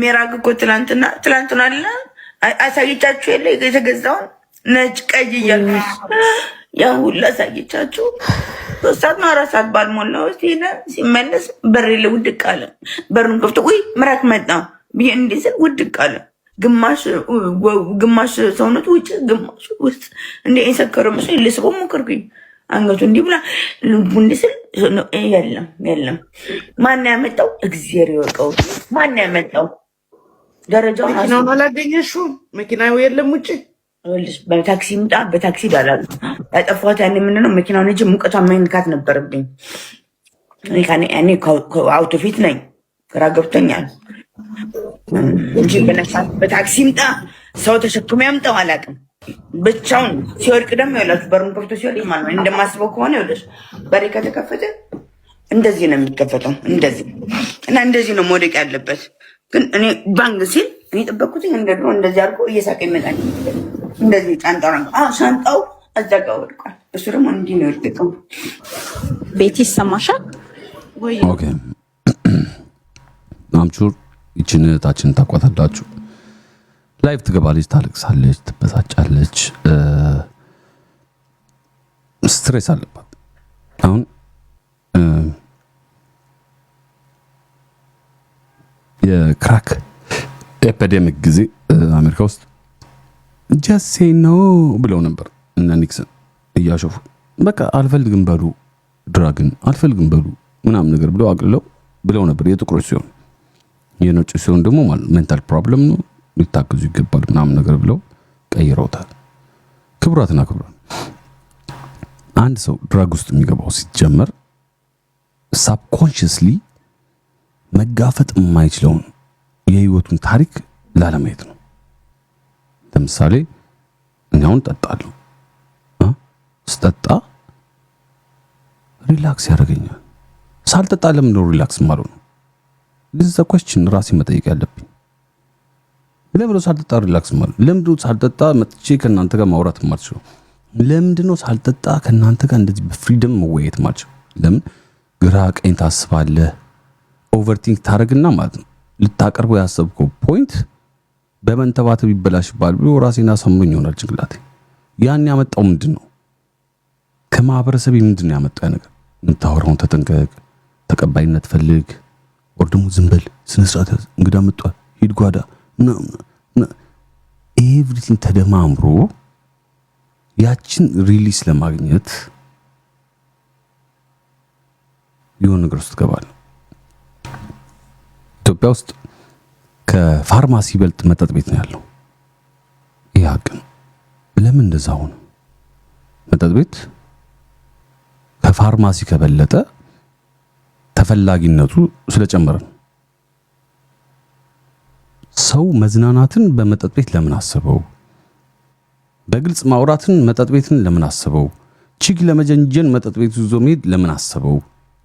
ሚራግ እኮ ትላንትና አለ አሳይቻችሁ የለ የተገዛውን ነጭ ቀይ እያሉ ያ ሁሉ አሳይቻችሁ 3 ሰዓት ነው 4 ሰዓት ባልሞላ ውስጥ ሄደ። ሲመለስ በር ላይ ውድቅ አለ። በሩን ከፍቶ ውይ ምራቅ መጣ ብዬ እንዲህ ስል ውድቅ አለ። ግማሽ ሰውነቱ ውጭ ግማሽ ውስጥ እንደ የሰከረ መስሎኝ ልስበው ሞከርኩኝ። አንገቱ እንዲህ ብላ ልቡ እንዲህ ስል የለም። ማን ያመጣው? እግዚአብሔር ይወቀው። ማን ያመጣው? ደረጃው መኪናውን አላገኘሽውም? መኪናው የለም ውጭ በታክሲ ምጣ በታክሲ ዳላሉ ያጠፋት ያኔ ምንድነው መኪናውን እንጂ ሙቀቷን መንካት ነበረብኝ። እኔ አውቶ ፊት ነኝ፣ ግራ ገብቶኛል እንጂ በታክሲ ምጣ ሰው ተሸክሞ ያምጣው አላውቅም። ብቻውን ሲወድቅ ደግሞ ይኸውላችሁ በሩን ከፍቶ ሲወድቅ ማለት ነው እንደማስበው ከሆነ ይኸውልሽ በሬ ከተከፈተ እንደዚህ ነው የሚከፈተው፣ እንደዚህ እና እንደዚህ ነው መውደቅ ያለበት። ግን እኔ ባንግ ሲል እኔ ጠበቅኩት እንደ ድሮ እንደዚህ አድርጎ እየሳቀ ይመጣል። እንደዚህ ሻንጣው እዛ ጋር ወድቋል። እሱ ደግሞ እንዲህ ነው የወደቀው። ቤት ይሰማሻል ወይ? ኦኬ አምቹር ይችን እህታችን ታቋታላችሁ። ላይፍ ትገባለች፣ ታለቅሳለች፣ ትበሳጫለች፣ ስትሬስ አለባት። አሁን የክራክ ኤፒዴሚክ ጊዜ አሜሪካ ውስጥ ጀሴ ነው ብለው ነበር እና ኒክሰን እያሾፉ በቃ አልፈልግም በሉ ድራግን አልፈልግም በሉ ምናምን ነገር ብለው አቅልለው ብለው ነበር። የጥቁሮች ሲሆን የነጭ ሲሆን ደግሞ ማለት ሜንታል ፕሮብለም ነው ሊታገዙ ይገባል ምናምን ነገር ብለው ቀይረውታል። ክብራትና ክብራን አንድ ሰው ድራግ ውስጥ የሚገባው ሲጀመር ሳብኮንሽስሊ መጋፈጥ የማይችለውን የህይወቱን ታሪክ ላለማየት ነው። ለምሳሌ እኛውን ጠጣለሁ ስጠጣ ሪላክስ ያደርገኛል። ሳልጠጣ ለምን ነው ሪላክስ ማለት ነው? ለዛ question ራሴ መጠየቅ ያለብኝ ለምን ነው ሳልጠጣ ሪላክስ ማለት? ለምን ነው ሳልጠጣ መጥቼ ከናንተ ጋር ማውራት ማልችለው? ለምን ነው ሳልጠጣ ከናንተ ጋር እንደዚህ በፍሪደም መወያየት ማልችለው? ለምን ግራ ቀኝ ታስባለህ፣ ኦቨርቲንክ ታረግና ማለት ነው ልታቀርበው ያሰብከው ፖይንት በመንተባተብ ይበላሽባል ብሎ ራሴና ሰምሮኝ ይሆናል ጭንቅላቴ። ያን ያመጣው ምንድነው? ከማህበረሰብ ምንድነው ያመጣው ነገር? የምታወራውን ተጠንቀቅ፣ ተቀባይነት ፈልግ፣ ወር ደግሞ ዝም በል፣ ስነ ስርዓት ያዝ፣ እንግዳ መጥቷል ሂድ ጓዳ ኤቭሪቲንግ ተደማምሮ ያችን ሪሊስ ለማግኘት የሆነ ነገር ውስጥ ገባል። ኢትዮጵያ ውስጥ ከፋርማሲ በልጥ መጠጥ ቤት ነው ያለው። ይህ ሀቅ ነው። ለምን እንደዛ ሆነ? መጠጥ ቤት ከፋርማሲ ከበለጠ ተፈላጊነቱ ስለጨመረ ነው። ሰው መዝናናትን በመጠጥ ቤት ለምን አሰበው? በግልጽ ማውራትን መጠጥ ቤትን ለምን አሰበው? ቺክ ለመጀንጀን መጠጥ ቤት ይዞ መሄድ ለምን አሰበው?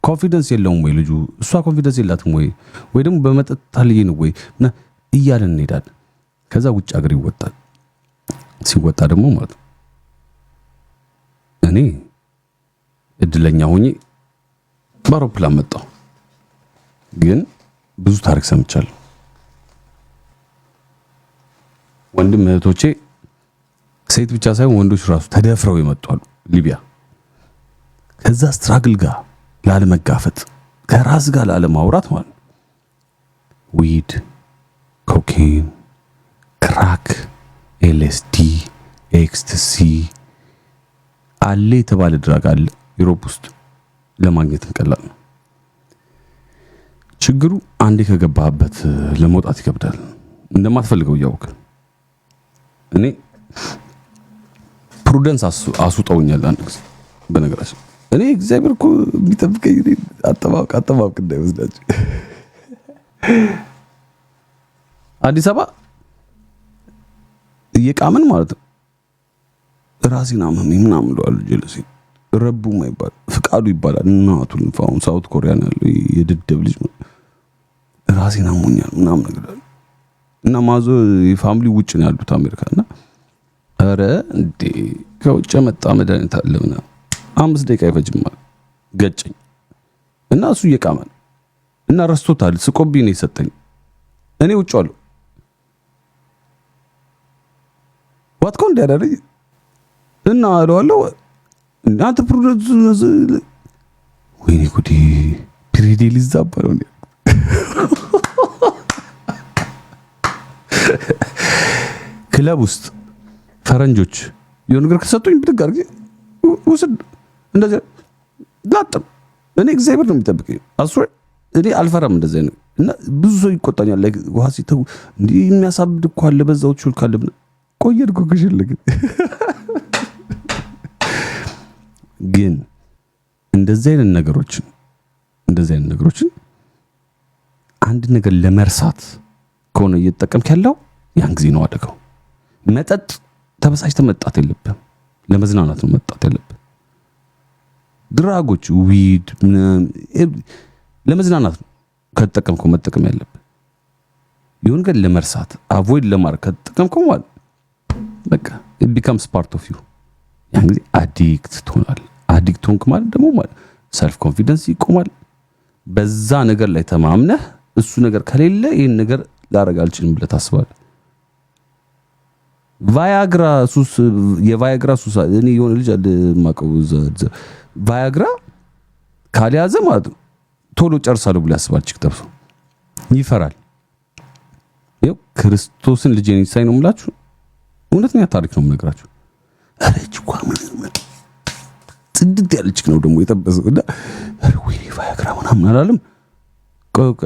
ኮንፊደንስ የለውም ወይ ልጁ? እሷ ኮንፊደንስ የላትም ወይ? ወይ ደግሞ በመጠጥ ታልዬ ነው ወይ እያለን እንሄዳለን። ከዛ ውጭ ሀገር ይወጣል። ሲወጣ ደግሞ ማለት ነው እኔ እድለኛ ሆኜ በአውሮፕላን መጣሁ፣ ግን ብዙ ታሪክ ሰምቻለሁ። ወንድም እህቶቼ ሴት ብቻ ሳይሆን ወንዶች ራሱ ተደፍረው ይመጣሉ ሊቢያ። ከዛ ስትራግል ጋር ላለመጋፈጥ ከራስ ጋር ላለማውራት ማለት ነው ዊድ፣ ኮኬን፣ ክራክ፣ ኤልኤስዲ፣ ኤክስታሲ አለ የተባለ ድራግ አለ ዩሮፕ ውስጥ ለማግኘት ቀላል ነው። ችግሩ አንዴ ከገባህበት ለመውጣት ይከብዳል። እንደማትፈልገው ያውቅ። እኔ ፕሩደንስ አስውጠውኛል አንድ ጊዜ። በነገራችን እኔ እግዚአብሔር እኮ ቢጠብቀኝ አጠባብቅ እንዳይወስዳችሁ አዲስ አበባ እየቃመን ማለት ነው ራሴን አመመኝ ምናምን ብለዋል። ጀለሲ ረቡ ማይባል ፍቃዱ ይባላል። እናቱን ፋውን ሳውት ኮሪያ ነው ያለው የደደብ ልጅ ራሴን አሞኛል ምናምን ነገር እና ማዞ የፋሚሊ ውጭ ነው ያሉት አሜሪካና አረ እንዴ ከውጭ መጣ መድኃኒት አለና 5 ደቂቃ ይፈጅም ገጨኝ እና እሱ እየቃመን እና ረስቶታል። ስቆብኝ ነው የሰጠኝ እኔ ውጭ አሉ ዋትኮ እንዲያደርግ እና አለዋለሁ እናንተ ፕሮዳክት ወይኔ ጉዲ ፕሪዲ ሊዛባ ነው ክለብ ውስጥ ፈረንጆች የሆነ ነገር ከሰጡኝ ብድግ አድርጌ ውስድ እንደዚህ ጋጥም እኔ እግዚአብሔር ነው የሚጠብቀኝ አስወር እኔ አልፈራም እንደዚህ ነው እና ብዙ ሰው ይቆጣኛል ላይ ውሃ ሲተው እንዲህ የሚያሳብድ እኮ አለ በዛው ቹል ካለ ቆየድኩ ግሽልግ ግን እንደዚህ አይነት ነገሮችን አንድ ነገር ለመርሳት ከሆነ እየተጠቀምክ ያለው ያን ጊዜ ነው አደጋው። መጠጥ ተበሳጭተህ መጣት የለብህም። ለመዝናናት ነው መጣት ያለብህ። ድራጎች ዊድ ለመዝናናት ነው ከተጠቀምከው መጠቀም ያለብህ። ይሁን ግን ለመርሳት አቮይድ ለማድረግ ከተጠቀምከው ማለት በቃ it becomes part of you። ያን ጊዜ አዲክት ትሆናለህ። አዲክት ሆንክ ማለት ደግሞ ማለት ሰልፍ ኮንፊደንስ ይቆማል። በዛ ነገር ላይ ተማምነህ እሱ ነገር ከሌለ ይሄን ነገር ላደርግ አልችልም ብለህ ታስባለህ። ቫያግራ ሱስ የቫያግራ ሱስ እኔ የሆነ ልጅ አለ ማቀው ቫያግራ ካልያዘ ማለት ቶሎ ጨርሳለሁ ብሎ ያስባል። ችክ ተብሶ ይፈራል። ይኸው ክርስቶስን ልጅ ሳይ ነው የምላችሁ። እውነተኛ ታሪክ ነው የምነግራችሁ። አረች ቋም ጽድት ያለች ነው ደግሞ የጠበሰው እና ወይ ቫያግራ ምናምን አላለም። ቆቀ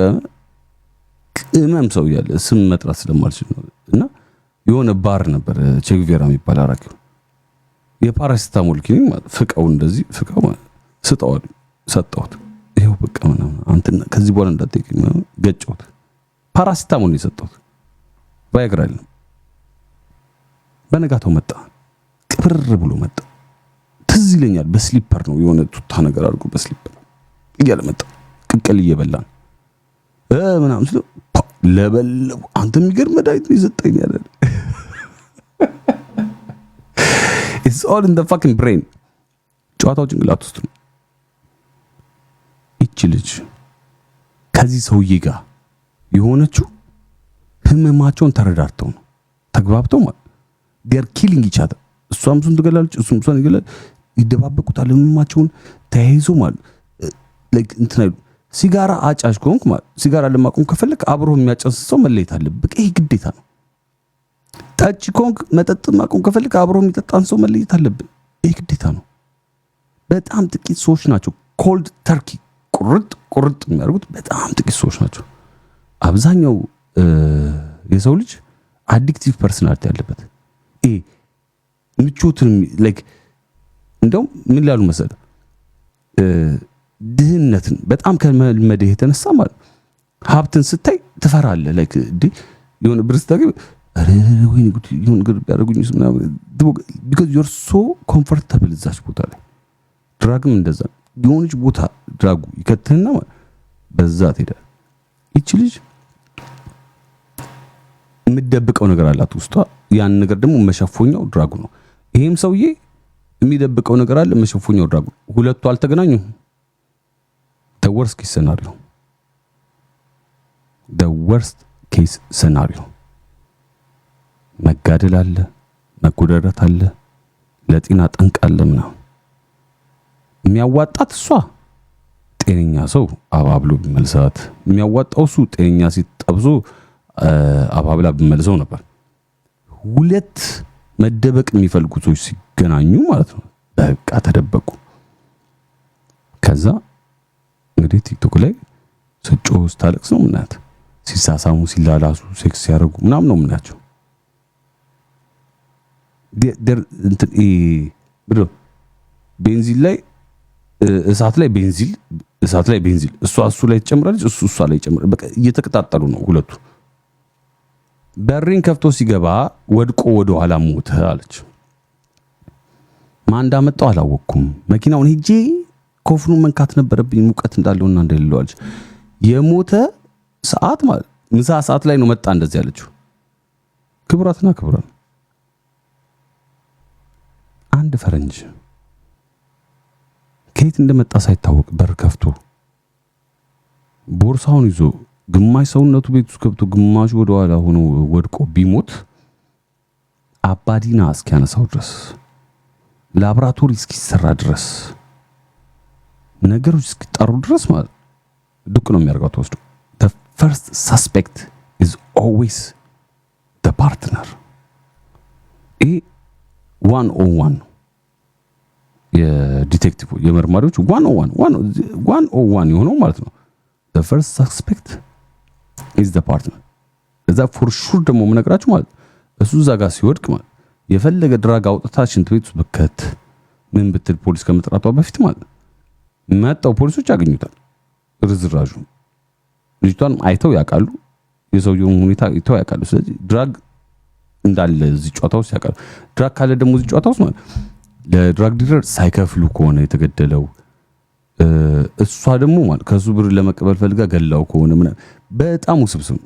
ቅመም ሰው ያለ ስም መጥራት ስለማልችል ነው እና የሆነ ባር ነበር ቼግቬራ የሚባል አራኪው የፓራሲታሞል ኪኒን ፍቃው እንደዚህ ፍቃው ስጠዋል ሰጠሁት። ይሄው በቃ ምናምን አንተና ከዚህ በኋላ እንዳትጠይቀኝ ገጨሁት። ፓራሲታሞል ነው የሰጠሁት ቫያግራ አይደለም። በነጋታው መጣ ቅብር ብሎ መጣ። ትዝ ይለኛል በስሊፐር ነው የሆነ ቱታ ነገር አድርጎ በስሊፐር እያለ መጣ። ቅቅል እየበላን ምናምን ስለ ለበለው አንተ የሚገርም መድኃኒት ነው የሰጠኝ ያለ it's all in the fucking brain። ጨዋታው ጭንቅላት ውስጥ ነው። እቺ ልጅ ከዚህ ሰውዬ ጋር የሆነችው ህመማቸውን ተረዳርተው ነው ተግባብተው ማለት ገር ኪሊንግ ይቻታ እሷም እሱን ትገላለች እሱም እሷን ይገላል። ይደባበቁታል ህመማቸውን ተያይዞ ማለት ላይክ እንትና ሲጋራ አጫሽ ኮንክ ማለት ሲጋራ ለማቆም ከፈለክ አብሮ የሚያጨስ ሰው መለየት አለበት። ይሄ ግዴታ ነው። ጠጪ ኮንክ መጠጥ ማቆም ከፈለክ አብሮ የሚጠጣን ሰው መለየት አለበት። ይሄ ግዴታ ነው። በጣም ጥቂት ሰዎች ናቸው ኮልድ ተርኪ ቁርጥ የሚያደርጉት በጣም ጥቂት ሰዎች ናቸው። አብዛኛው የሰው ልጅ አዲክቲቭ ፐርሰናሊቲ ያለበት ይሄ ምቾትን ላይክ እንደውም ምን ላሉ መሰለህ ድህነትን በጣም ከመልመድህ የተነሳ ማለት ሀብትን ስታይ ትፈራለህ። ላይክ የሆነ ብር ስታገኝ ወይኔ ጉድ የሆነ ነገር ቢያደርጉኝስ ምናምን because you're so comfortable እዛች ቦታ ላይ። ድራግም እንደዛ የሆነች ቦታ ድራጉ ይከተህና በዛ ትሄዳለህ። ይቺ ልጅ የምትደብቀው ነገር አላት ውስጧ። ያን ነገር ደግሞ መሸፎኛው ድራጉ ነው። ይሄም ሰውዬ የሚደብቀው ነገር አለ፣ መሸፎኛው ድራጉ። ሁለቱ አልተገናኙም። the worst case scenario መጋደል አለ፣ መጎዳዳት አለ፣ ለጤና ጠንቅ አለ ምናምን። የሚያዋጣት እሷ ጤነኛ ሰው አባብሎ ቢመልሳት፣ የሚያዋጣው እሱ ጤነኛ ሲጠብዞ አባብላ ቢመልሰው ነበር። ሁለት መደበቅ የሚፈልጉ ሰዎች ሲገናኙ ማለት ነው በቃ ተደበቁ። ከዛ እንግዲህ ቲክቶክ ላይ ስጮህ ስታለቅስ ነው ምናት፣ ሲሳሳሙ ሲላላሱ ሴክስ ሲያደርጉ ምናምን ነው ምናቸው። እንትን ብሎ ቤንዚን ላይ እሳት ላይ ቤንዚል እሱ ላይ ትጨምራለች፣ እሷ ላይ ይጨምራል። በቃ እየተቀጣጠሉ ነው ሁለቱ። በሪን ከፍቶ ሲገባ ወድቆ ወደ ኋላ ሞተ አለች። ማን እንዳመጣው አላወቅኩም። መኪናውን ሄጄ ኮፍኑን መንካት ነበረብኝ ሙቀት እንዳለውና እንደሌለው አለች። የሞተ ሰዓት ማለት ምሳ ሰዓት ላይ ነው መጣ እንደዚህ ያለችው። ክብራትና ክብራን አንድ ፈረንጅ ከየት እንደመጣ ሳይታወቅ በር ከፍቶ ቦርሳውን ይዞ ግማሽ ሰውነቱ ቤት ውስጥ ገብቶ ግማሹ ወደ ኋላ ሆኖ ወድቆ ቢሞት አባዲና እስኪያነሳው ድረስ ላብራቶሪ እስኪሰራ ድረስ ነገሮች እስኪጣሩ ድረስ ማለት ዱቅ ነው የሚያርጋው ተወስዶ the first suspect is always the partner 101 የዲቴክቲቭ የመርማሪዎች 101 የሆነው ማለት ነው the first suspect is the partner እዛ for sure ደግሞ ምነግራችሁ ማለት እሱ እዛ ጋር ሲወድቅ ማለት የፈለገ ድራግ አውጥታ ሽንት ቤት ውስጥ በከት ምን ብትል ፖሊስ ከመጥራቷ በፊት ማለት መጣው ፖሊሶች ያገኙታል ርዝራዡ ልጅቷን አይተው ያውቃሉ የሰውየውን ሁኔታ አይተው ያውቃሉ ስለዚህ ድራግ እንዳለ እዚህ ጨዋታ ውስጥ ያውቃሉ ድራግ ካለ ደግሞ እዚህ ጨዋታ ውስጥ ማለት ለድራግ ዲለር ሳይከፍሉ ከሆነ የተገደለው እሷ ደግሞ ማለት ከሱ ብር ለመቀበል ፈልጋ ገላው ከሆነ በጣም ውስብስብ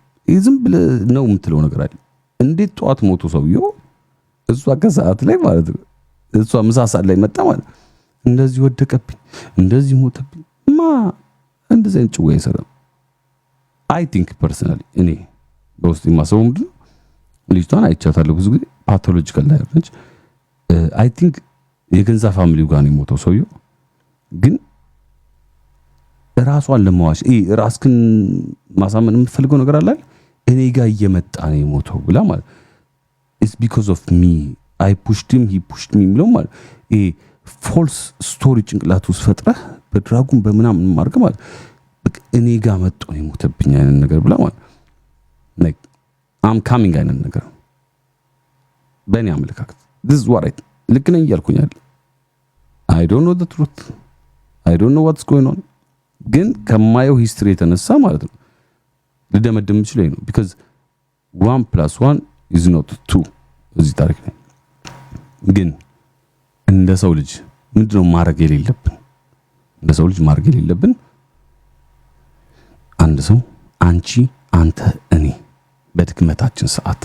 ዝም ብለህ ነው የምትለው ነገር አለ እንዴት ጧት ሞቶ ሰውየው እሷ ከሰዓት ላይ ማለት ነው እሷ ምሳ ሰዓት ላይ መጣ ማለት እንደዚህ ወደቀብኝ እንደዚህ ሞተብኝ እንደዚህ እንጭ ወይ ሰላም አይ ቲንክ ፐርሰናሊ እኔ በውስጥ የማስበው ምንድነው ልጅቷን አይቻታለሁ ብዙ ጊዜ ፓቶሎጂካል ላይ ነች አይ ቲንክ የገንዛ ፋሚሊው ጋር ነው የሞተው ሰውየው ግን ራሷን ለማዋሽ ራስክን ማሳመን የምትፈልገው ነገር አለ እኔ ጋር እየመጣ ነው የሞተው ብላ ማለት it's because of me I pushed him he pushed me የሚለው ማለት ፎልስ ስቶሪ ጭንቅላት ውስጥ ፈጥረህ በድራጉን በምናምን ማርገ ማለት እኔ ጋር መጥቶ ነው የሞተብኝ አይነት ነገር ብላ ማለት like I'm coming አይነት ነገር በእኔ አመለካከት this is what I ልክ ነኝ እያልኩኛል I don't know the truth I don't know what's going on ግን ከማየው ሂስትሪ የተነሳ ማለት ነው ልደመድም ይችላል ነው because 1 + 1 is not 2 እዚህ ታሪክ ላይ ግን እንደ ሰው ልጅ ምንድነው ማድረግ የሌለብን እንደ ሰው ልጅ ማድረግ የሌለብን አንድ ሰው አንቺ አንተ እኔ በድክመታችን ሰዓት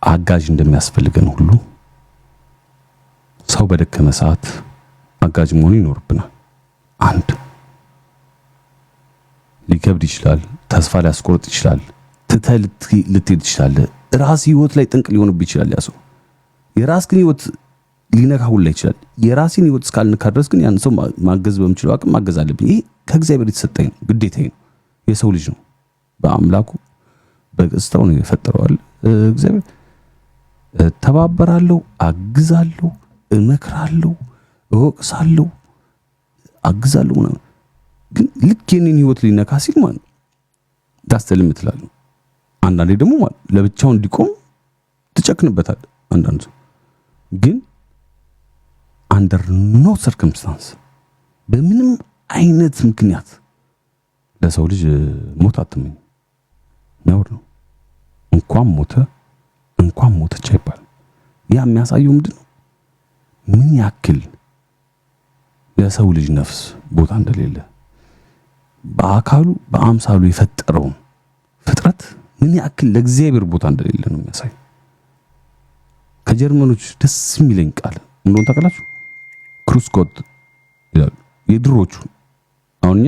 አጋዥ እንደሚያስፈልገን ሁሉ ሰው በደከመ ሰዓት አጋዥ መሆን ይኖርብናል አንድ ሊከብድ ይችላል ተስፋ ሊያስቆርጥ ይችላል ትተህ ልትሄድ ይችላል ራስ ህይወት ላይ ጥንቅ ሊሆንብህ ይችላል ያ ሰው የራስህን ህይወት ሊነካው ላይ ይችላል የራስህን ህይወት እስካልነካ ድረስ ግን ያን ሰው ማገዝ በምችለው አቅም ማገዝ አለብኝ ይሄ ከእግዚአብሔር የተሰጠኝ ነው ግዴታዬ ነው የሰው ልጅ ነው በአምላኩ በገጽታው ነው የፈጠረው እግዚአብሔር ተባበራለሁ አግዛለሁ እመክራለሁ እወቅሳለሁ አግዛለሁ ነው ግን ልክ የኔን ህይወት ሊነካ ሲል ማለት ታስተልም ትላል አንዳንዴ ደግሞ ማለት ለብቻው እንዲቆም ትጨክንበታል አንዳንዱ ግን under no circumstance በምንም አይነት ምክንያት ለሰው ልጅ ሞት አትመኝ ነውር ነው እንኳን ሞተች አይባል ያ የሚያሳየው ምንድነው ምን ያክል ለሰው ልጅ ነፍስ ቦታ እንደሌለ በአካሉ በአምሳሉ የፈጠረው ፍጥረት ምን ያክል ለእግዚአብሔር ቦታ እንደሌለ ነው የሚያሳይ ከጀርመኖች ደስ የሚለኝ ቃል እንደሆነ ታውቃላችሁ ክሩስኮት ይላሉ የድሮቹ አሁንኛ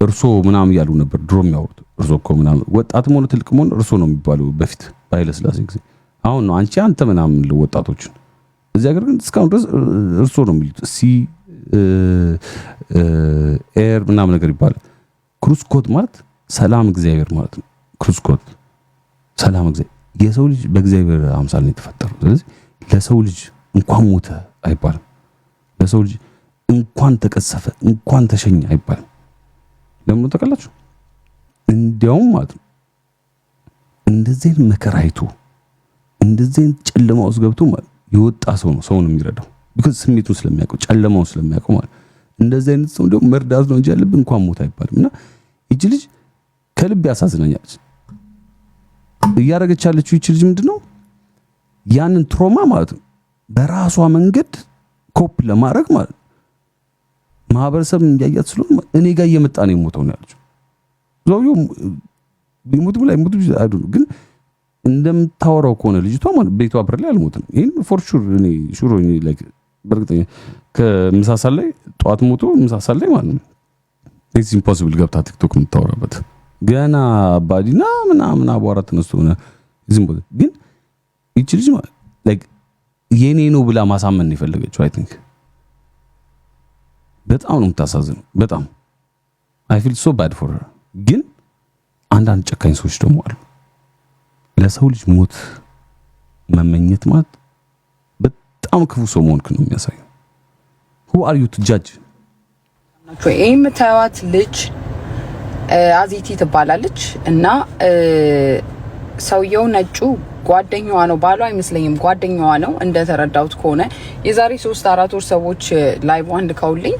እርሶ ምናምን ያሉ ነበር ድሮም ያወሩት እርሶ እኮ ምናምን ወጣት ሆነ ትልቅ ሆነ እርሶ ነው የሚባለው በፊት ባይለ ስላሴ ጊዜ አሁን ነው አንተ ምናምን ለወጣቶች እዚህ ሀገር ግን እስካሁን ድረስ እርሶ ነው የሚሉት ኤር ምናምን ነገር ይባላል ክሩስኮት ማለት ሰላም እግዚአብሔር ማለት ነው ክሩስኮት ሰላም እግዚአብሔር የሰው ልጅ በእግዚአብሔር አምሳል ነው የተፈጠረው ስለዚህ ለሰው ልጅ እንኳን ሞተ አይባልም ለሰው ልጅ እንኳን ተቀሰፈ እንኳን ተሸኘ አይባልም ለምን ተቀላችሁ እንዲያውም ማለት ነው እንደዚህ መከራይቱ እንደዚህ ጨለማ ውስጥ ገብቶ ማለት የወጣ ሰው ነው ሰውን የሚረዳው because ስሜቱን ስለሚያውቀው ጨለማውን ስለሚያውቀው ማለት እንደዚህ አይነት ሰው ደግሞ መርዳት ነው እንጂ ያለብን እንኳን ሞት አይባልምና እቺ ልጅ ከልብ ያሳዝነኛል እያረገች ያለችው እቺ ልጅ ምንድነው ያንን ትሮማ ማለት ነው በራሷ መንገድ ኮፕ ለማድረግ ማለት ማህበረሰብ እንዲያያት ስለሆነ እኔ ጋር እየመጣ ነው የሞተው ነው ያለችው ዞዩ ቢሞት ላይ ሞት አይደሉ ግን እንደምታወራው ከሆነ ልጅቷ ማለት ቤቷ በር ላይ አልሞትም ይሄን ፎር ሹር እኔ ሹር እኔ ላይክ በርግጠኛ ከምሳሳል ላይ ጧት ሞቶ ምሳሳል ላይ ማለት ነው ኢትስ ኢምፖሲብል ገብታ ቲክቶክ የምታወራበት ገና ባዲና ምናምን አቧራ ተነስቶ ሆነ ዝም ብሎ ግን ይቺ ልጅ ላይክ የኔ ነው ብላ ማሳመን ነው የፈለገችው። አይ ቲንክ በጣም ነው የምታሳዝነው። በጣም አይ ፊል ሶ ባድ ፎር ሄር። ግን አንዳንድ ጨካኝ ሰዎች ደግሞ አሉ። ለሰው ልጅ ሞት መመኘት ማለት በጣም ክፉ ሰው መሆንክ ነው የሚያሳየው። who are you to judge? የምታዩት ልጅ አዚቲ ትባላለች እና ሰውየው ነጩ ጓደኛዋ ነው፣ ባሏ አይመስለኝም፣ ጓደኛዋ ነው እንደተረዳሁት ከሆነ። የዛሬ 3-4 ወር ሰዎች ላይቭ አንድ ከውልኝ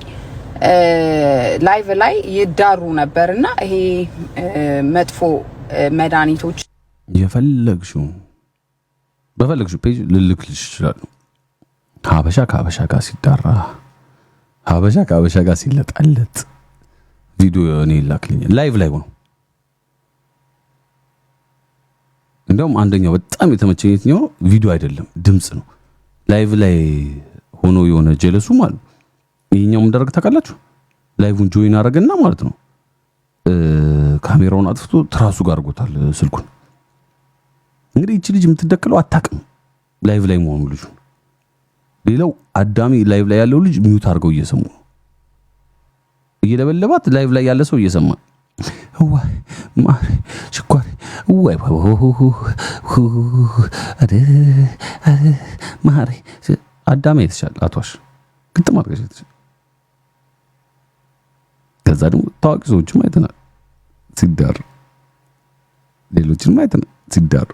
ላይቭ ላይ ይዳሩ ነበርና ይሄ መጥፎ መድኃኒቶች በፈለግሽው ፔጅ ልልክልሽ ይችላል። ሀበሻ ከሀበሻ ጋር ሲዳራ፣ ሀበሻ ከሀበሻ ጋር ሲለጣለጥ ቪዲዮ እኔ ይላክልኛል። ላይቭ ላይ ሆኖ እንደውም አንደኛው በጣም የተመቸኝ የትኛው ቪዲዮ አይደለም ድምጽ ነው። ላይቭ ላይ ሆኖ የሆነ ጀለሱ ማለት ይሄኛው ምንደረግ ታውቃላችሁ? ላይቭን ጆይን አረጋና ማለት ነው ካሜራውን አጥፍቶ ትራሱ ጋር አድርጎታል ስልኩን። እንግዲህ እቺ ልጅ የምትደከለው አታውቅም ላይቭ ላይ መሆኑ ልጁ። ሌላው አዳሚ ላይቭ ላይ ያለው ልጅ ሚውት አድርገው እየሰሙ ነው። እየለበለባት ላይቭ ላይ ያለ ሰው እየሰማ ወይ ማር ሽኳር ወይ ማር አዳሚ የተሻለ አቷሽ ግጥም አድርገሽ የተሻለ። ከዛ ደግሞ ታዋቂ ሰዎችም አይተናል ሲዳሩ፣ ሌሎችንም አይተናል ሲዳሩ።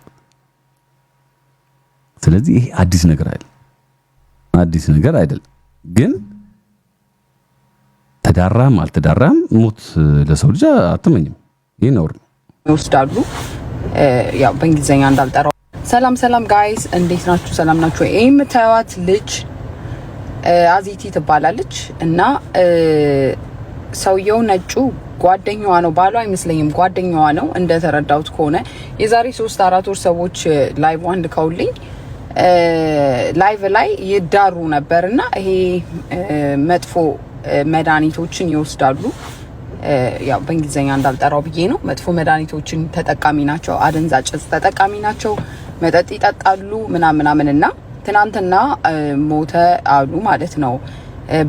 ስለዚህ ይሄ አዲስ ነገር አይደለም። ግን ተዳራም አልተዳራም ሞት ለሰው ልጅ አትመኝም። ይሄ ነውር ነው። ይወስዳሉ ያው በእንግሊዘኛ እንዳልጠራው። ሰላም ጋይስ እንዴት ናችሁ? ሰላም ናችሁ? ይሄ የምታዩት ልጅ አዚቲ ትባላለች እና ሰውየው ነጩ ጓደኛዋ ነው፣ ባሏ አይመስለኝም፣ ጓደኛዋ ነው እንደተረዳሁት ከሆነ። የዛሬ 3-4 ወር ሰዎች ላይቭ አንድ ከውልኝ ላይቭ ላይ ይዳሩ ነበርና ይሄ መጥፎ መድኃኒቶችን ይወስዳሉ። ያው በእንግሊዘኛ እንዳልጠራው ብዬ ነው። መጥፎ መድኃኒቶችን ተጠቃሚ ናቸው፣ አደንዛዥ እጽ ተጠቃሚ ናቸው፣ መጠጥ ይጠጣሉ ምናምንና ትናንትና ሞተ አሉ ማለት ነው።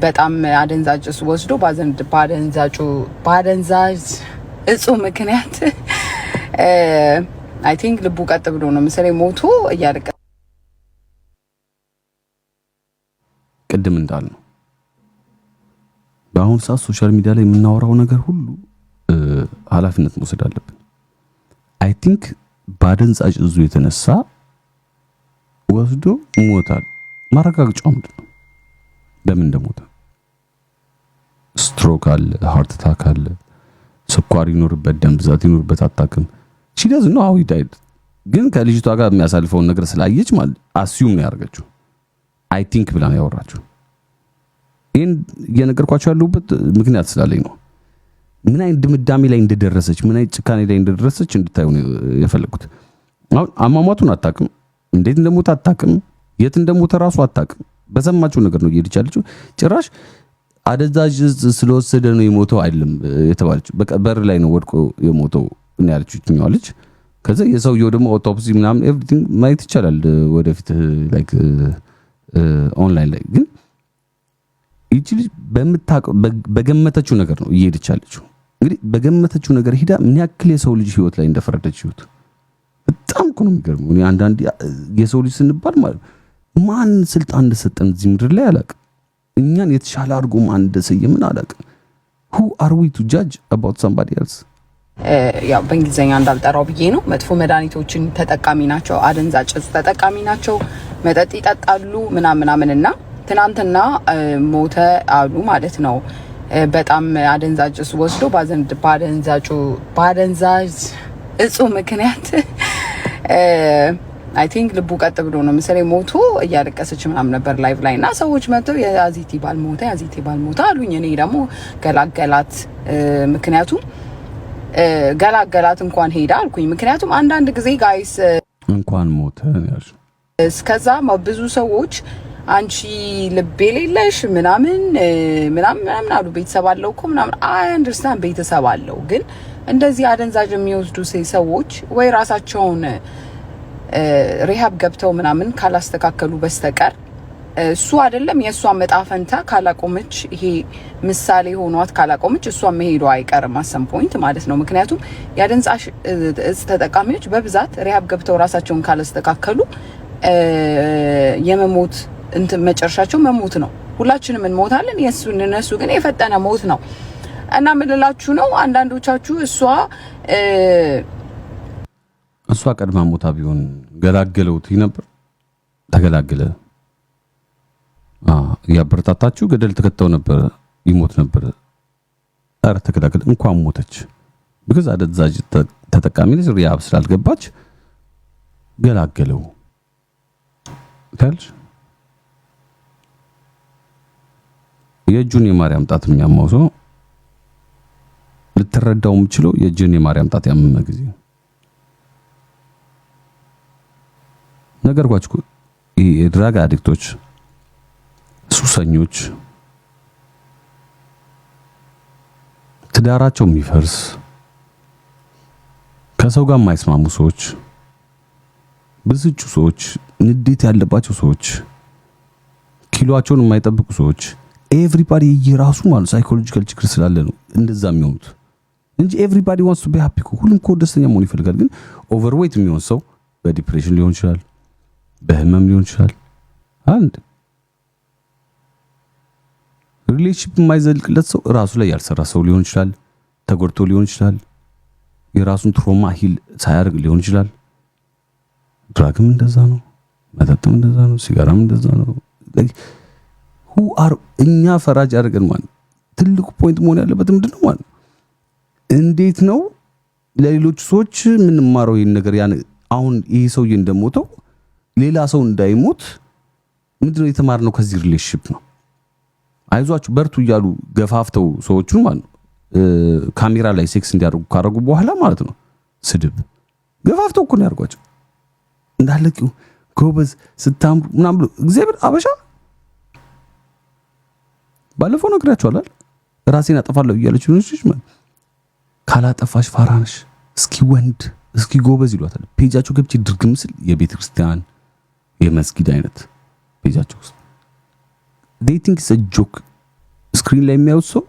በጣም አደንዛዥ እጽ ወስዶ በአደንዛዥ እጹ ምክንያት አይ ቲንክ ልቡ ቀጥ ብሎ ነው መሰለኝ ሞቶ እያለቀ ቅድም እንዳልነው በአሁኑ ሰዓት ሶሻል ሚዲያ ላይ የምናወራው ነገር ሁሉ ኃላፊነት መውሰድ አለብን። አይ ቲንክ በአደንዛዥ እጹ የተነሳ ወስዶ ሞታል። ማረጋገጫው ምንድን ነው? በምን እንደሞተ? ስትሮክ አለ፣ ሃርት አታክ አለ፣ ስኳር ይኖርበት፣ ደም ብዛት ይኖርበት አታክም ሲደዝ ነው አው ይዳይድ። ግን ከልጅቷ ጋር የሚያሳልፈውን ነገር ስላየች ማለት አስዩም ነው ያደርገችው። አይ ቲንክ ብላ ነው ያወራችው። ይሄን እየነገርኳችሁ ያለሁበት ምክንያት ስላለኝ ነው። ምን አይነት ድምዳሜ ላይ እንደደረሰች፣ ምን አይነት ጭካኔ ላይ እንደደረሰች እንድታዩ ነው የፈለኩት። አሁን አሟሟቱን አታውቅም፣ እንዴት እንደሞተ አታውቅም፣ የት እንደሞተ ራሱ አታውቅም። በሰማችሁ ነገር ነው እየሄደች ያለችው። ጭራሽ አደንዛዥ እጽ ስለወሰደ ነው የሞተው አይደለም የተባለችው። በቃ በር ላይ ነው ወድቆ የሞተው እና ያለችው ይችኛዋ ልጅ። ከዛ የሰውየው ደግሞ አውቶፕሲ ምናምን ኤቭሪቲንግ ማየት ይቻላል ወደፊት ላይክ ኦንላይን ላይ። ግን ይቺ ልጅ በገመተችው ነገር ነው እየሄደች ያለችው። እንግዲህ በገመተችው ነገር ሄዳ ምን ያክል የሰው ልጅ ህይወት ላይ እንደፈረደች ይሁት በጣም እኮ ነው የሚገርመው። እኔ አንዳንዴ የሰው ልጅ ስንባል ማለት ማን ስልጣን እንደሰጠን እዚህ ምድር ላይ አላውቅም። እኛን የተሻለ አድርጎ ማን እንደሰየምን አላውቅም። who are we to judge about somebody else? ያው በእንግሊዘኛ እንዳልጠራው ብዬ ነው። መጥፎ መድኃኒቶችን ተጠቃሚ ናቸው፣ አደንዛዥ እጽ ተጠቃሚ ናቸው፣ መጠጥ ይጠጣሉ ምናምንና ትናንትና ሞተ አሉ ማለት ነው። በጣም አደንዛዥ እጽ ወስዶ በአደንዛዥ እጹ ምክንያት አይ ቲንክ ልቡ ቀጥ ብሎ ነው መሰለኝ ሞቶ እያለቀሰች ምናምን ነበር ላይቭ ላይ እና ሰዎች መጥተው የአዚቲ ባል ሞተ አሉኝ። እኔ ደግሞ ገላገላት፣ ምክንያቱም ገላገላት እንኳን ሄዳ አልኩኝ። ምክንያቱም አንዳንድ ጊዜ ጋይስ እንኳን ሞተ ያልሽ እስከዛ ብዙ ሰዎች አንቺ ልብ የሌለሽ ምናምን ምናምን አሉ። ቤተሰብ አለው እኮ ምናምን አይ አንደርስታንድ ቤተሰብ አለው። ግን እንደዚህ አደንዛዥ የሚወስዱ ሰዎች ወይ ራሳቸውን ሪሃብ ገብተው ምናምን ካላስተካከሉ በስተቀር እሱ አይደለም የእሷ መጣፈንታ ካላቆመች፣ ይሄ ምሳሌ ሆኗት ካላቆመች እሷ መሄዷ አይቀርም አሰም ፖይንት ማለት ነው። ምክንያቱም የአደንዛዥ እጽ ተጠቃሚዎች በብዛት ሪሃብ ገብተው ራሳቸውን ካላስተካከሉ የመሞት መጨረሻቸው መሞት ነው። ሁላችንም እንሞታለን። እነሱ ግን የፈጠነ ሞት ነው። እና ምን ልላችሁ ነው አንዳንዶቻችሁ እሷ ቀድማ ሞታ ቢሆን ገላገለውት ነበር። ተገላገለ ያበረታታችሁ ገደል ተከተው ነበር ይሞት ነበር። ኧረ ተገላገለ እንኳን ሞተች። because አደንዛዥ ተጠቃሚ ልጅ ሪሃብ ስላልገባች ገላገለው ታልሽ። የእጁን የማርያም ጣት የሚያማው ሰው ልትረዳው የምችለው የእጁን የማርያም ጣት ያመመ ጊዜ ነገርኳችሁ። የድራግ አዲክቶች፣ ሱሰኞች፣ ትዳራቸው የሚፈርስ ከሰው ጋር የማይስማሙ ሰዎች፣ ብስጩ ሰዎች፣ ንዴት ያለባቸው ሰዎች፣ ኪሎአቸውን የማይጠብቁ ሰዎች ኤቭሪባዲ የራሱ ማለት ሳይኮሎጂካል ችግር ስላለ ነው እንደዛ የሚሆኑት እንጂ ኤቭሪባዲ ዋንትስ ቱ ቢ ሃፒ። ሁሉም እኮ ደስተኛ መሆን ይፈልጋል። ግን ኦቨርዌይት የሚሆን ሰው በዲፕሬሽን ሊሆን ይችላል፣ በህመም ሊሆን ይችላል። አንድ ሪሌሽንሺፕ የማይዘልቅለት ሰው ራሱ ላይ ያልሰራ ሰው ሊሆን ይችላል፣ ተጎድቶ ሊሆን ይችላል፣ የራሱን ትሮማ ሂል ሳያደርግ ሊሆን ይችላል። ድራግም እንደዛ ነው፣ መጠጥም እንደዛ ነው፣ ሲጋራም እንደዛ ነው። እኛ ፈራጅ አድርገን ማለት ትልቁ ፖይንት መሆን ያለበት ምንድነው ማለት እንዴት ነው ለሌሎች ሰዎች የምንማረው ይሄን ነገር ያን አሁን ይሄ ሰውዬ እንደሞተው ሌላ ሰው እንዳይሞት ምንድነው የተማርነው ከዚህ ሪሌሽንሺፕ ነው። አይዟችሁ በርቱ እያሉ ገፋፍተው ሰዎቹን ማለት ነው ካሜራ ላይ ሴክስ እንዲያደርጉ ካረጉ በኋላ ማለት ነው ስድብ ገፋፍተው እኮ ነው ያርጓቸው እንዳለቂው ጎበዝ ስታምሩ ምናምን ብሎ እግዚአብሔር አበሻ ባለፈው ነግራችኋል አይደል? ራሴን አጠፋለሁ እያለች ነው እሺ ማለት ካላጠፋሽ ፋራንሽ እስኪ ወንድ እስኪ ጎበዝ ይሏታል። ፔጃቸው ገብቼ ድርግም ስል የቤተ ክርስቲያን የመስጊድ አይነት ፔጃቸው ውስጥ they think it's a joke። ስክሪን ላይ የሚያዩት ሰው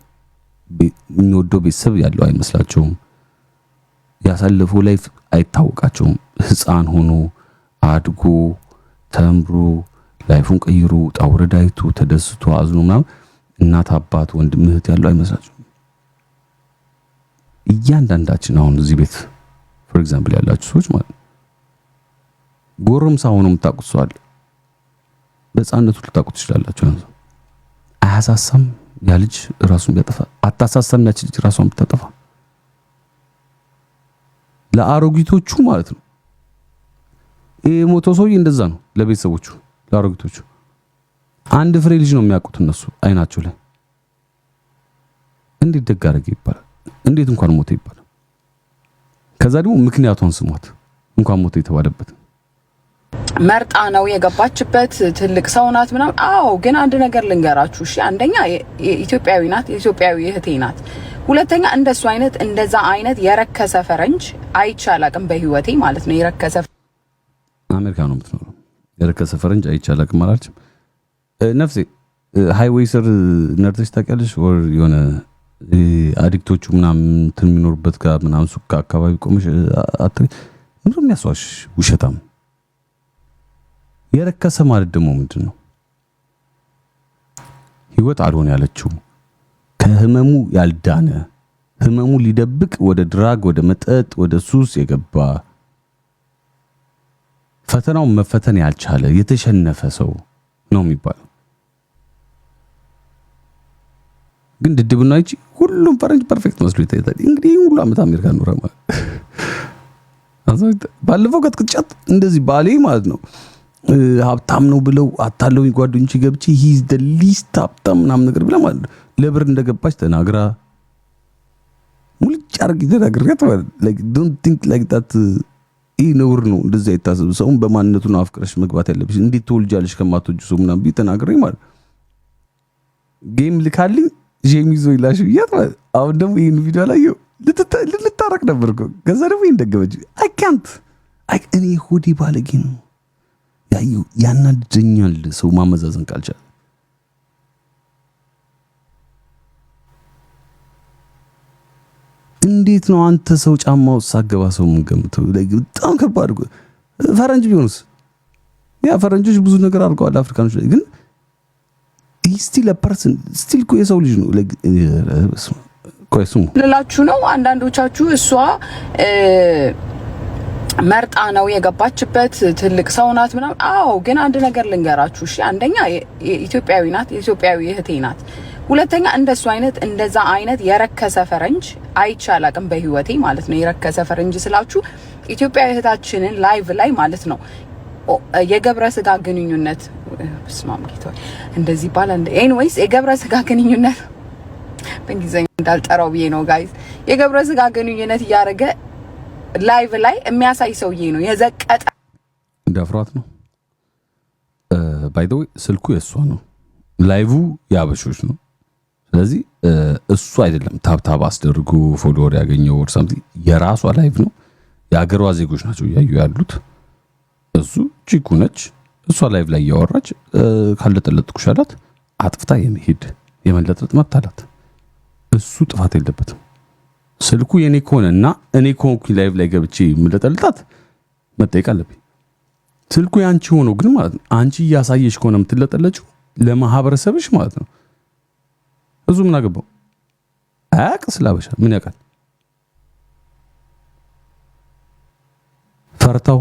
የሚወደው ቤተሰብ ያለው አይመስላቸውም። ያሳለፈው ላይፍ አይታወቃቸውም። ህፃን ሆኖ አድጎ ተምሮ ላይፉን ቀይሮ ጣውረዳይቱ ተደስቶ አዝኖ ምናምን እናት አባት ወንድም እህት ያለው አይመስላቸውም። እያንዳንዳችን አሁን እዚህ ቤት ፎር ኤግዛምፕል ያላችሁ ሰዎች ማለት ጎረምሳ ሆኖ የምታውቁት ሰው አለ። በህፃንነቱ ልታውቁት ትችላላችሁ። አያሳሳም ያ ልጅ ራሱን ቢያጠፋ፣ አታሳሳም ያች ልጅ ራሷን ብታጠፋ። ለአሮጊቶቹ ማለት ነው ይሄ ሞቶ ሰውዬ እንደዛ ነው። ለቤተሰቦቹ ለአሮጊቶቹ አንድ ፍሬ ልጅ ነው የሚያውቁት እነሱ አይናቸው ላይ። እንዴት ደግ አደረገ ይባላል፣ እንዴት እንኳን ሞተ ይባላል። ከዛ ደግሞ ምክንያቱን ስሟት እንኳን ሞተ የተባለበት መርጣ ነው የገባችበት። ትልቅ ሰው ናት ምናምን። አዎ ግን አንድ ነገር ልንገራችሁ እሺ። አንደኛ ኢትዮጵያዊ ናት፣ ኢትዮጵያዊ እህቴ ናት። ሁለተኛ እንደዛ አይነት የረከሰ ፈረንጅ አይቻላቅም በህይወቴ ማለት ነው። የረከሰ አሜሪካ ነው የምትኖረው። የረከሰ ፈረንጅ አይቻላቅም ማለት ነፍሴ ሃይዌይ ስር ነርተሽ ታውቂያለሽ? ወር የሆነ አዲክቶቹ ምናምን እንትን የሚኖርበት ጋር ምናምን ሱቅ አካባቢ ቆመሽ አትሪ ምንም የሚያስዋሽ ውሸታም። የረከሰ ማለት ደግሞ ምንድነው? ህይወት አልሆነ ያለችው ከህመሙ ያልዳነ ህመሙ ሊደብቅ ወደ ድራግ ወደ መጠጥ ወደ ሱስ የገባ ፈተናው መፈተን ያልቻለ የተሸነፈ ሰው ነው የሚባለው። ግን ድድብና እቺ ሁሉም ፈረንጅ ፐርፌክት መስሎ ይታያል። እንግዲህ ሁሉ አመት አሜሪካ ኖረ ማለት ባለፈው ከጥቅጫት እንደዚህ ባሌ ማለት ነው ሀብታም ነው ብለው አታለው ጓደኞች ገብቼ he is the least ሀብታም ምናምን ነገር ብላ ማለት ለብር እንደገባች ተናግራ ሙልጭ አርግ ተናግራት ማለት like don't think like that። ይህ ነውር ነው። እንደዛ አይታሰብ። ሰውን በማንነቱ ነው አፍቅረሽ መግባት ያለብሽ። እንዴት ትወልጃለሽ ከማትወጁ ሰው ምናምን ብዬ ተናግሬ ማለት ጌም ልካልኝ ጄም ይዞ ይላሽ ብያት ማለት አሁን ደግሞ ይህን ቪዲዮ ላይ ልታረቅ ነበር እኮ ከዛ ደግሞ ይንደገበች አይካንት እኔ ሆዴ ባለጌ ነው ያናድደኛል ሰው ማመዛዘን ካልቻለ። እንዴት ነው አንተ ሰው ጫማ ውስጥ ሳገባ ሰው የምንገምተው? በጣም ከባድ እኮ። ፈረንጅ ቢሆንስ ያ ፈረንጆች ብዙ ነገር አድርገዋል አፍሪካኖች ላይ ግን ስቲል ፐርሰን ስቲል እኮ የሰው ልጅ ነው። ልላችሁ ነው አንዳንዶቻችሁ እሷ መርጣ ነው የገባችበት ትልቅ ሰው ናት ምናምን። አዎ ግን አንድ ነገር ልንገራችሁ እሺ። አንደኛ ኢትዮጵያዊ ናት፣ ኢትዮጵያዊ እህቴ ናት። ሁለተኛ እንደሱ አይነት እንደዛ አይነት የረከሰ ፈረንጅ አይቻል አቅም በህይወቴ ማለት ነው። የረከሰ ፈረንጅ ስላችሁ ኢትዮጵያዊ እህታችንን ላይቭ ላይ ማለት ነው የገብረ ስጋ ግንኙነት ስማም ጌታ እንደዚህ ይባላል። ኤኒዌይስ የገብረ ስጋ ግንኙነት በእንግሊዝኛ እንዳልጠራው ብዬ ነው ጋይስ። የገብረ ስጋ ግንኙነት እያደረገ ላይቭ ላይ የሚያሳይ ሰውዬ ነው። የዘቀጠ እንዳፍራት ነው። ባይ ዘ ወይ ስልኩ የእሷ ነው፣ ላይቭ ያበሾች ነው። ስለዚህ እሱ አይደለም ታብታብ አስደርጎ ፎሎወር ያገኘው ወር ሳምቲ የራሷ ላይቭ ነው። የአገሯ ዜጎች ናቸው እያዩ ያሉት። እሱ ቺኩ ነች። እሷ ላይቭ ላይ እያወራች ካልለጠለጥኩሽ አላት። አጥፍታ የመሄድ የመለጠጥ መብት አላት። እሱ ጥፋት የለበትም። ስልኩ የኔ ከሆነና እኔ ከሆንኩኝ ላይቭ ላይ ገብቼ የምለጠልጣት መጠየቅ አለብኝ። ስልኩ ያንቺ ሆኖ ግን ማለት ነው አንቺ እያሳየሽ ከሆነ የምትለጠለጭው ለማህበረሰብሽ ማለት ነው። እዙ ምን አገባው? አያውቅ ስላበሻ ምን ያውቃል? ፈርታው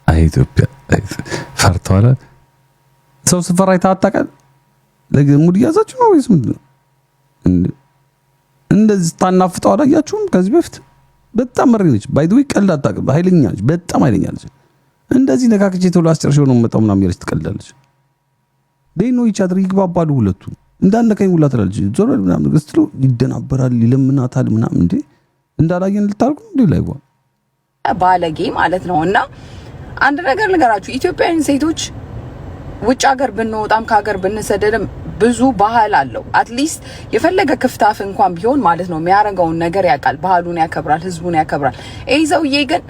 አይ ኢትዮጵያ ፈርታው አለ ሰው ስፈራ አይታጣቃል። ሙድ ያዛችሁ ነው ወይስ ምንድን ነው? እንደዚህ ታናፍጠው አላያችሁም? ከዚህ በፊት በጣም መሪ ነች። ባይ ዘ ወይ ቀልድ አታውቅም። ኃይለኛ ነች፣ በጣም ኃይለኛ ነች። እንደዚህ ነካክቼ ቶሎ አስጨርሼው ነው የምመጣው ምናምን ያለች ትቀልዳለች። ዴይ ነው ይቻድር ይግባባሉ ሁለቱ። እንዳነከኝ ሁላ ትላለች። ዞር ምናምን ገስትሎ ይደናበራል፣ ይለምናታል ምናምን። እንዴ እንዳላየን ልታርጉ እንዴ ላይዋ ባለጌ ማለት ነው። እና አንድ ነገር ልንገራችሁ፣ ኢትዮጵያውያን ሴቶች ውጭ ሀገር ብንወጣም ከሀገር ብንሰደድም ብዙ ባህል አለው። አትሊስት የፈለገ ክፍታፍ እንኳን ቢሆን ማለት ነው የሚያደርገውን ነገር ያውቃል፣ ባህሉን ያከብራል፣ ህዝቡን ያከብራል። ይህ ሰውዬ ግን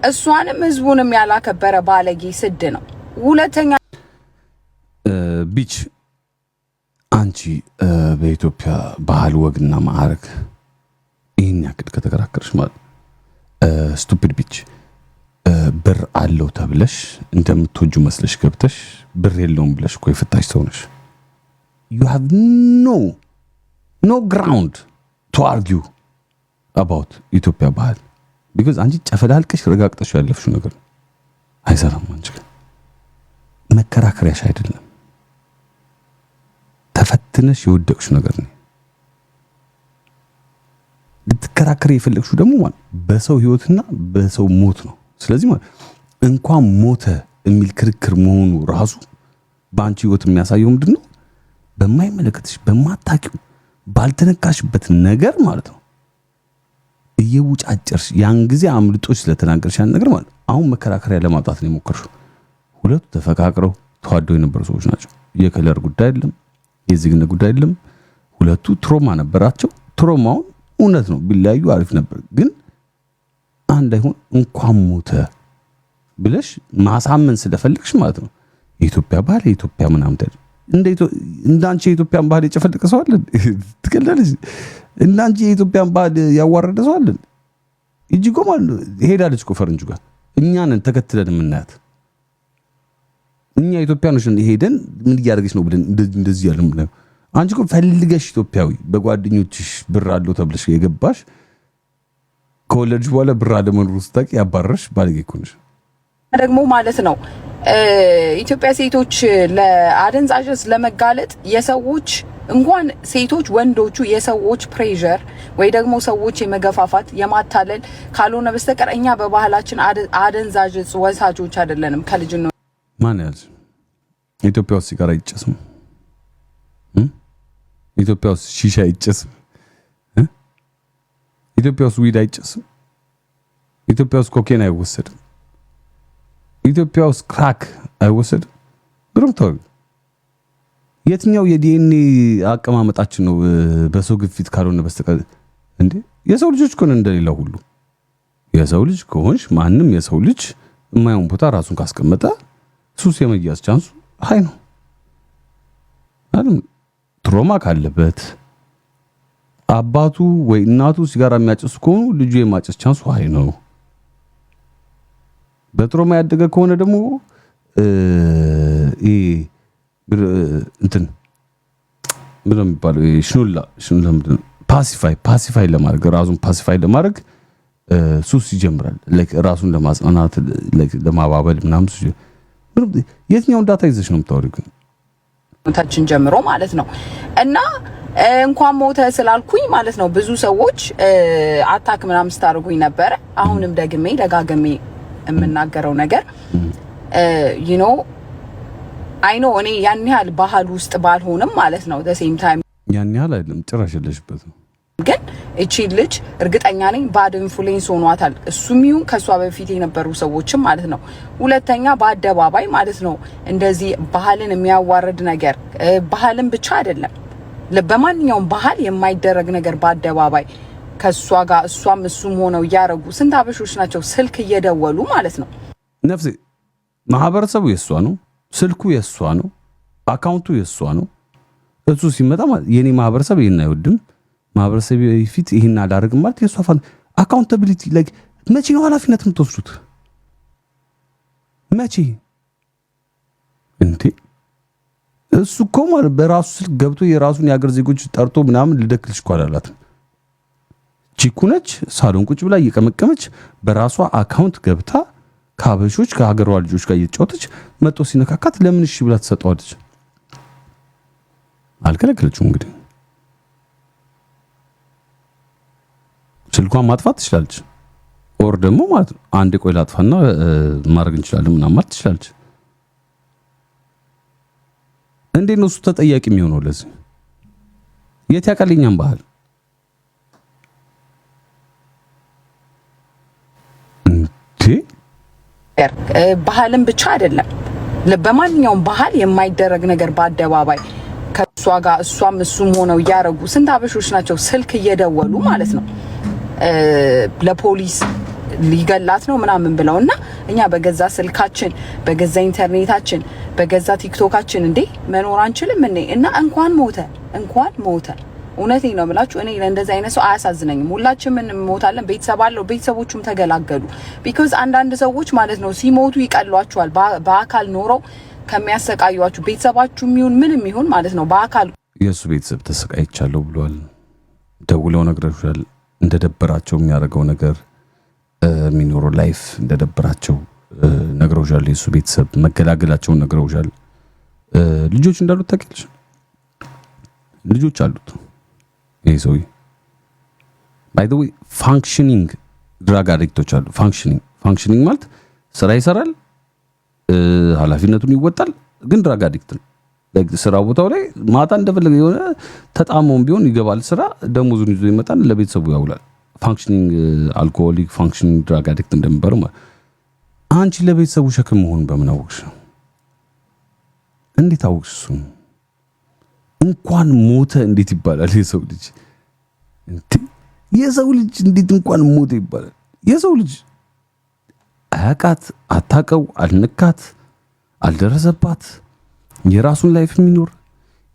እሷንም ህዝቡንም ያላከበረ ባለጌ ስድ ነው። ሁለተኛ ቢች አንቺ በኢትዮጵያ ባህል ወግና ማዕረግ ይህን ያክል ከተከራከርሽ ማለት ስቱፒድ ቢች ብር አለው ተብለሽ እንደምትወጁ መስለሽ ገብተሽ ብር የለውም ብለሽ እኮ የፈታሽ ሰው ነሽ። you have no ground to argue about ኢትዮጵያ ባህል because አንቺ ጨፈላልቀሽ ረጋግጠሽ ያለፍሽው ነገር አይሰራም። አንቺ መከራከሪያሽ አይደለም፣ ተፈትነሽ የወደቅሽው ነገር ነው። ልትከራከሪ የፈለግሽው ደግሞ ማለት በሰው ህይወትና በሰው ሞት ነው። ስለዚህ ማለት እንኳን ሞተ የሚል ክርክር መሆኑ ራሱ በአንቺ ህይወት የሚያሳየው ምንድነው? በማይመለከትሽ በማታውቂው ባልተነካሽበት ነገር ማለት ነው እየውጫጨርሽ ያን ጊዜ አምልጦች ስለተናገርሽ ያን ነገር ማለት አሁን መከራከሪያ ለማውጣት ነው የሞከርሽው። ሁለቱ ተፈቃቅረው ተዋደው የነበሩ ሰዎች ናቸው። የከለር ጉዳይ አይደለም፣ የዜግነት ጉዳይ አይደለም። ሁለቱ ትሮማ ነበራቸው። ትሮማውን እውነት ነው ቢለያዩ አሪፍ ነበር፣ ግን አንድ አይሆን እንኳን ሞተ ብለሽ ማሳመን ስለፈለግሽ ማለት ነው የኢትዮጵያ ባህል የኢትዮጵያ ምናምን እንዳንቺ የኢትዮጵያን ባህል የጨፈለቀ ሰው አለ? ትቀላለች። እንዳንቺ የኢትዮጵያን ባህል ያዋረደ ሰው አለ? እጅጎ ማለት ሄዳለች እኮ ፈረንጁ ጋር እኛንን ተከትለን የምናያት እኛ ኢትዮጵያኖች ሄደን ምን እያደረገች ነው ብለን እንደዚህ ያለ ምን አንቺ እኮ ፈልገሽ ኢትዮጵያዊ በጓደኞችሽ ብር አለው ተብለሽ የገባሽ ከወለድሽ በኋላ ብር አለመኖሩ ስታውቂ ያባረርሽ ባለጌ እኮ ነሽ። ደግሞ ማለት ነው ኢትዮጵያ ሴቶች ለአደንዛዥ ለመጋለጥ የሰዎች እንኳን ሴቶች ወንዶቹ የሰዎች ፕሬዠር ወይ ደግሞ ሰዎች የመገፋፋት የማታለል ካልሆነ በስተቀር እኛ በባህላችን አደንዛዥ ወሳጆች አይደለንም። ከልጅ ነው ማን ያዝ ኢትዮጵያ ውስጥ ሲጋራ ይጨስም ኢትዮጵያ ውስጥ ሺሻ ይጨስም ኢትዮጵያ ውስጥ ዊድ አይጨስም። ኢትዮጵያ ውስጥ ኮኬን አይወሰድም። ኢትዮጵያ ውስጥ ክራክ አይወሰድም። ግሩምታው የትኛው የዲኤንኤ አቀማመጣችን ነው በሰው ግፊት ካልሆነ በስተቀር እንዴ? የሰው ልጆች ከሆነ እንደሌላው ሁሉ የሰው ልጅ ከሆንሽ ማንም የሰው ልጅ የማይሆን ቦታ ራሱን ካስቀመጠ ሱስ የመያዝ ቻንሱ ሃይ ነው። ትሮማ ካለበት አባቱ ወይ እናቱ ሲጋራ የሚያጨስ ከሆኑ ልጁ የማጨስ ቻንሱ ሃይ ነው። በትሮማ ያደገ ከሆነ ደግሞ እንትን ምንም የሚባለው ሽኑላ ፓሲፋይ ለማድረግ ራሱን ፓሲፋይ ለማድረግ ሱስ ይጀምራል። ላይክ ራሱን ለማጽናናት ላይክ ለማባበል ምናምን ሱስ። የትኛውን ዳታ ይዘሽ ነው የምታወሪው? ታችን ጀምሮ ማለት ነው። እና እንኳን ሞተ ስላልኩኝ ማለት ነው ብዙ ሰዎች አታክ ምናምን ስታደርጉኝ ነበረ። አሁንም ደጋግሜ የምናገረው ነገር ዩ ኖ አይ ኖ እኔ ያን ያህል ባህል ውስጥ ባልሆንም ማለት ነው ሴም ታይም ያን ያህል አይደለም ጭራሽ የለሽበት ነው። ግን እቺ ልጅ እርግጠኛ ነኝ ባድ ኢንፍሉዌንስ ሆኗታል። እሱም ይሁን ከሷ በፊት የነበሩ ሰዎችም ማለት ነው። ሁለተኛ በአደባባይ ማለት ነው እንደዚህ ባህልን የሚያዋርድ ነገር ባህልን ብቻ አይደለም በማንኛውም ባህል የማይደረግ ነገር በአደባባይ ከሷ ጋር እሷም እሱም ሆነው ያረጉ ስንት አበሾች ናቸው ስልክ እየደወሉ ማለት ነው። ነፍሴ ማህበረሰቡ የሷ ነው፣ ስልኩ የሷ ነው፣ አካውንቱ የሷ ነው። እሱ ሲመጣ ማለት የኔ ማህበረሰብ ይሄን አይወድም፣ ማህበረሰብ ፊት ይሄን አላደርግም ማለት የሷ ፋን አካውንታቢሊቲ ላይክ መቼ ነው ኃላፊነት የምትወስዱት? መቼ እንዴ? እሱ እኮ ማለት በራሱ ስልክ ገብቶ የራሱን የሀገር ዜጎች ጠርቶ ምናምን ልደክልሽ እኮ አላላትም። ቺኩ ነች ሳሎን ቁጭ ብላ እየቀመቀመች በራሷ አካውንት ገብታ ከሀበሾች ከሀገሯ ልጆች ጋር እየተጫወተች መጥቶ ሲነካካት ለምን እሺ ብላ ትሰጠዋለች? አልከለከለችው። እንግዲህ ስልኳን ማጥፋት ትችላለች፣ ኦር ደግሞ ማለት ነው አንድ ቆይ ላጥፋና ማድረግ እንችላለን ምናምን ማለት ትችላለች። እንዴት ነው እሱ ተጠያቂ የሚሆነው ለዚህ? የት ያውቃልኛም ባህል ባህልን ብቻ አይደለም በማንኛውም ባህል የማይደረግ ነገር በአደባባይ ከሷ ጋር እሷም እሱም ሆነው ያረጉ ስንት አበሾች ናቸው ስልክ እየደወሉ ማለት ነው ለፖሊስ ሊገላት ነው ምናምን ብለውና እኛ በገዛ ስልካችን በገዛ ኢንተርኔታችን በገዛ ቲክቶካችን እንዴ መኖር አንችልም እንዴ? እና እንኳን ሞተ እውነቴን ነው የምላችሁ። እኔ ለእንደዚህ አይነት ሰው አያሳዝነኝም። ሁላችንም እንሞታለን። ቤተሰብ አለው፣ ቤተሰቦቹም ተገላገሉ። ቢኮዝ አንዳንድ ሰዎች ማለት ነው ሲሞቱ ይቀሏቸዋል በአካል ኖረው ከሚያሰቃዩአችሁ ቤተሰባችሁም ይሁን ምንም ይሁን ማለት ነው። በአካል የእሱ ቤተሰብ ተሰቃይቻለሁ ብሏል። ደውለው ነግረውሻል እንደደበራቸው የሚያደርገው ነገር የሚኖረው ላይፍ እንደደበራቸው ነግረውሻል። የእሱ ቤተሰብ መገላገላቸውን ነግረውሻል። ልጆች እንዳሉት ታውቂያለሽ? ልጆች አሉት ይሄ ሰውዬ። ባይ ዘ ዌይ ፋንክሽኒንግ ድራግ አዲክቶች አሉ። ፋንክሽኒንግ ማለት ስራ ይሰራል፣ ኃላፊነቱን ይወጣል፣ ግን ድራግ አዲክት ነው። ስራ ቦታው ላይ ማታ እንደፈለገ የሆነ ተጣሞም ቢሆን ይገባል ስራ፣ ደሞዙን ይዞ ይመጣል፣ ለቤተሰቡ ያውላል። ፋንክሽኒንግ አልኮሆሊክ ፋንክሽኒንግ ድራግ አዲክት እንደሚባለው ማለት። አንቺ ለቤተሰቡ ሸክም መሆኑን በምን አወቅሽ? እንዴት አወቅሽ? እሱ እንኳን ሞተ እንዴት ይባላል? የሰው ልጅ እንዴት እንኳን ሞተ ይባላል? የሰው ልጅ አያቃት፣ አታቀው፣ አልነካት፣ አልደረሰባት፣ የራሱን ላይፍ የሚኖር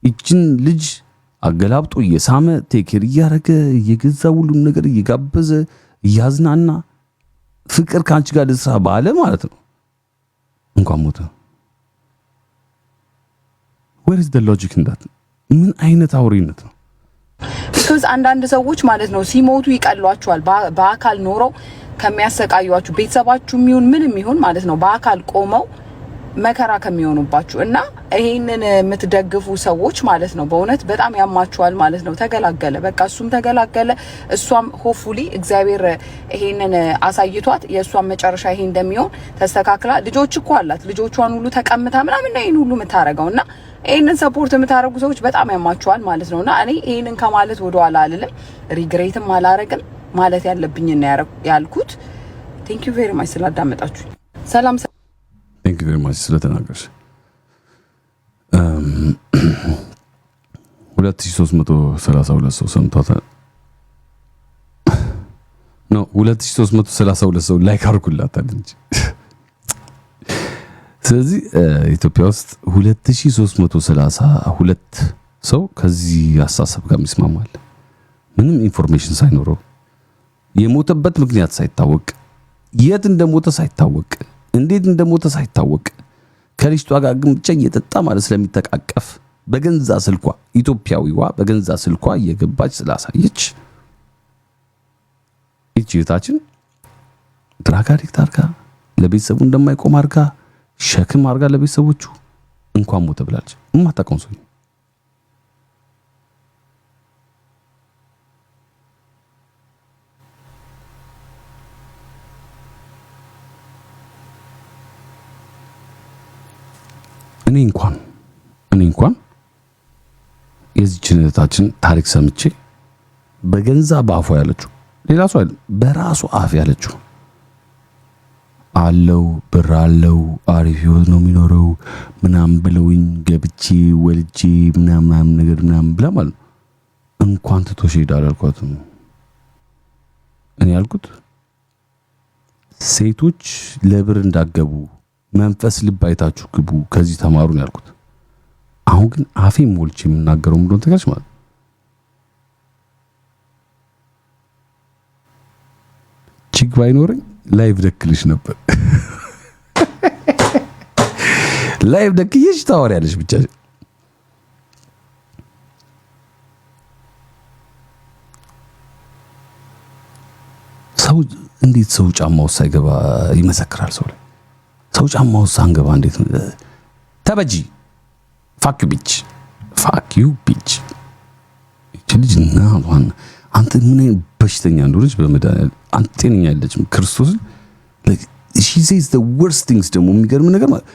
ይችን ልጅ አገላብጦ እየሳመ ቴኬር እያረገ እየገዛ ሁሉም ነገር እየጋበዘ እያዝናና ፍቅር ካንቺ ጋር ልስራ ባለ ማለት ነው እንኳን ሞተ። where is the logic in that? ምን አይነት አውሪነት ነው? because አንዳንድ ሰዎች ማለት ነው ሲሞቱ ይቀሏቸዋል በአካል ኖረው ከሚያሰቃዩአችሁ ቤተሰባችሁም ይሁን ምንም ይሁን ማለት ነው በአካል ቆመው መከራ ከሚሆኑባችሁ እና ይሄንን የምትደግፉ ሰዎች ማለት ነው በእውነት በጣም ያማችኋል ማለት ነው። ተገላገለ፣ በቃ እሱም ተገላገለ፣ እሷም ሆፕፉሊ እግዚአብሔር ይሄንን አሳይቷት የእሷም መጨረሻ ይሄ እንደሚሆን ተስተካክላ ልጆች እኮ አላት ልጆቿን ሁሉ ተቀምታ ምናምን ነው ይሄን ሁሉ የምታረገውና ይሄንን ሰፖርት የምታረጉ ሰዎች በጣም ያማችኋል ማለት ነውና እኔ ይሄንን ከማለት ወደ ኋላ አልልም፣ ሪግሬትም አላረግም። ማለት ያለብኝና ያልኩት። ቴንክ ዩ ቬሪ ማች ስላዳመጣችሁ። ሰላም ቴንክ ዩ ቬሪ ማች ስለተናገርሽ። 2332 ሰው ሰምቷታል። ኖ 2332 ሰው ላይክ አድርጉላታል እንጂ። ስለዚህ ኢትዮጵያ ውስጥ 2332 ሰው ከዚህ አስተሳሰብ ጋር ይስማማል። ምንም ኢንፎርሜሽን ሳይኖረው የሞተበት ምክንያት ሳይታወቅ የት እንደሞተ ሳይታወቅ እንዴት እንደሞተ ሳይታወቅ ከልጅቷ ጋር ግን ብቻ እየጠጣ ማለት ስለሚተቃቀፍ በገንዛ ስልኳ ኢትዮጵያዊዋ በገንዛ ስልኳ እየገባች ስላሳየች እቺታችን ድራግ አዲክት አርጋ ለቤተሰቡ እንደማይቆም አርጋ ሸክም አርጋ ለቤተሰቦቹ እንኳን ሞተ ብላለች። እማታውቀው ሰው እኔ እንኳን የዚህችን እህታችን ታሪክ ሰምቼ በገንዛ በአፏ ያለችው ሌላ ሰው አይደለም፣ በራሱ አፍ ያለችው አለው ብር አለው አሪፍ ህይወት ነው የሚኖረው ምናምን ብለውኝ ገብቼ ወልጄ ምናምን ነገር ምናምን ብላ ማለት እንኳን ትቶሽ ሄዳል አልኳትም። እኔ ያልኩት ሴቶች ለብር እንዳገቡ መንፈስ ልብ አይታችሁ ግቡ፣ ከዚህ ተማሩ ነው ያልኩት። አሁን ግን አፌ ሞልቼ የምናገረው ምንድነው ተጋጭ ማለት ቺክ ባይኖረኝ ላይቭ ደክልሽ ነበር። ላይቭ ደክዬሽ ታወሪያለሽ ብቻ። ሰው እንዴት ሰው ጫማው ሳይገባ ይመሰክራል? ሰው ላይ ሰው ጫማው ሳንገባ እንዴት ተበጂ ፋክ ዩ ቢች እቺ ልጅ እናቷን አንተ ምን በሽተኛ እንደሆነች በመድኃኒዓለም አንተ ጤነኛ አይደለችም። ክርስቶስ she says the worst things ደግሞ የሚገርም ነገር ማለት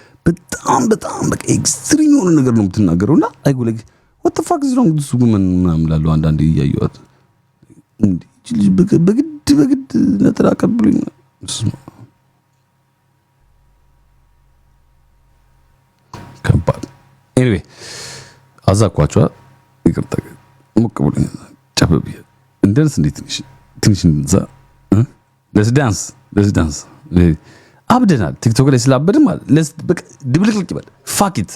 በጣም በቃ ኤክስትሪም የሆነ ነገር ነው የምትናገረውና አይጎ like what the fuck is wrong with this woman ምናምን እላለሁ አንዳንዴ እያየኋት እቺ ልጅ በግድ ነጥራ ቀብሉኝ ከባድ ኤኒዌይ አዛኳቸው ይቅርታ ሞቅ ብሎኝ ጨበብ እንደርስ እንዴት ትንሽ እንደዛ let's dance አብደናል። ቲክቶክ ላይ ስላበድን ማለት ድብልቅልቅ ይበል fuck it